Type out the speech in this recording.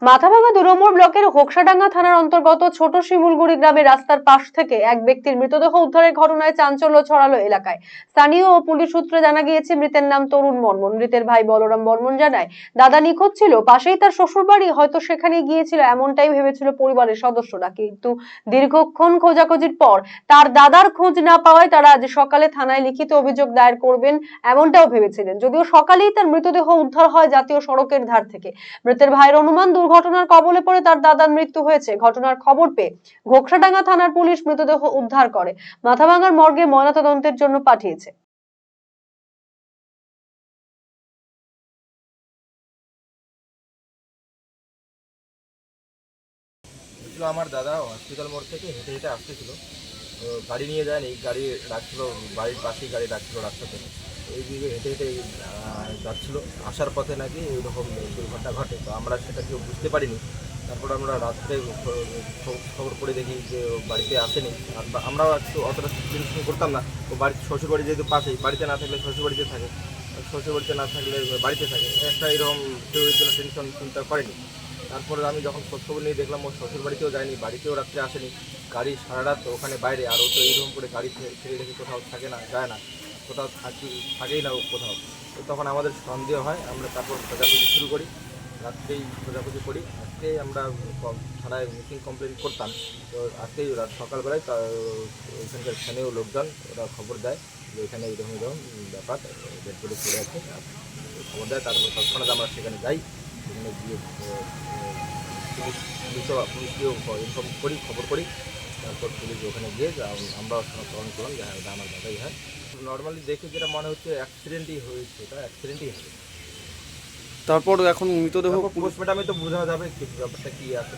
মাথাভাঙা ২ নম্বর ব্লকের হোকসাডাঙ্গা থানার অন্তর্গত ছোট শিমুলগুড়ি গ্রামে রাস্তার পাশ থেকে এক ব্যক্তির মৃতদেহ উদ্ধারের ঘটনায় চাঞ্চল্য ছড়ালো এলাকায়। স্থানীয় ও পুলিশ সূত্রে জানা গিয়েছে, মৃতের নাম তরুণ বর্মন। মৃতের ভাই বলরাম বর্মন জানায়, দাদা নিখোঁজ ছিল, পাশেই তার শ্বশুরবাড়ি, হয়তো সেখানে গিয়েছিল এমনটাই ভেবেছিল পরিবারের সদস্যরা। কিন্তু দীর্ঘক্ষণ খোঁজাখুঁজির পর তার দাদার খোঁজ না পাওয়ায় তারা আজ সকালে থানায় লিখিত অভিযোগ দায়ের করবেন এমনটাও ভেবেছিলেন। যদিও সকালেই তার মৃতদেহ উদ্ধার হয় জাতীয় সড়কের ধার থেকে। মৃতের ভাইয়ের অনুমান, দুর্ঘটনার কবলে পড়ে তার দাদার মৃত্যু হয়েছে। ঘটনার খবর পেয়ে ঘোকসাডাঙ্গা থানার পুলিশ মৃতদেহ উদ্ধার করে মাথাভাঙার মর্গে ময়নাতদন্তের জন্য পাঠিয়েছে। আমার দাদা হসপিটাল মোড় থেকে হেঁটে হেঁটে আসতেছিল, তো গাড়ি নিয়ে যায়নি, গাড়ি রাখছিল বাড়ির পাশেই, গাড়ি রাখছিল রাস্তাতে। এই দিকে হেঁটে হেঁটে যাচ্ছিল, আসার পথে নাকি এইরকম দুর্ঘটনা ঘটে। তো আমরা সেটা কেউ বুঝতে পারিনি। তারপর আমরা রাত্রে খবর করে দেখি যে ও বাড়িতে আসেনি। আর আমরাও একটু অতটা টেনশন করতাম না। ও বাড়ির শ্বশুরবাড়ি যেহেতু পাশেই, বাড়িতে না থাকলে শ্বশুরবাড়িতে থাকে, শ্বশুরবাড়িতে না থাকলে বাড়িতে থাকে, একটা এরকম কেউ এর জন্য টেনশন চিন্তা করেনি। তারপরে আমি যখন খোঁজখবর নিয়ে দেখলাম ও শ্বশুর বাড়িতেও যায়নি, বাড়িতেও রাত্রে আসেনি, গাড়ি সারা রাত ওখানে বাইরে। আর ও তো এইরকম করে গাড়ি ছেড়ে রেখে কোথাও থাকে না, যায় না, কোথাও থাকেই না ও কোথাও। তো তখন আমাদের সন্দেহ হয়, আমরা তারপর খোঁজাখুঁজি শুরু করি, রাত্রেই খোঁজাখুঁজি করি। আজকেই আমরা থানায় মিসিং কমপ্লেন করতাম। তো আজকেই রাত সকালবেলায় ওইখানকার স্থানীয় লোকজন ওরা খবর দেয় যে এখানে এইরকম এরকম ব্যাপার, ডেড বডি পড়ে আছে। খবর দেয়, তারপর তৎক্ষণাৎ আমরা সেখানে যাই। সেখানে গিয়ে পুলিশকেও ইনফর্ম করি, খবর করি। তারপর পুলিশ ওখানে গিয়ে আমরাও শনাক্তকরণ করলাম যে হ্যাঁ, এটা আমার দাদাই হয়। নর্মালি দেখে যেটা মনে হচ্ছে অ্যাক্সিডেন্টই হয়েছে, এটা অ্যাক্সিডেন্টই হবে। তারপর এখন মৃতদেহ পোস্টমর্টমে তো বোঝা যাবে ব্যাপারটা কী আছে।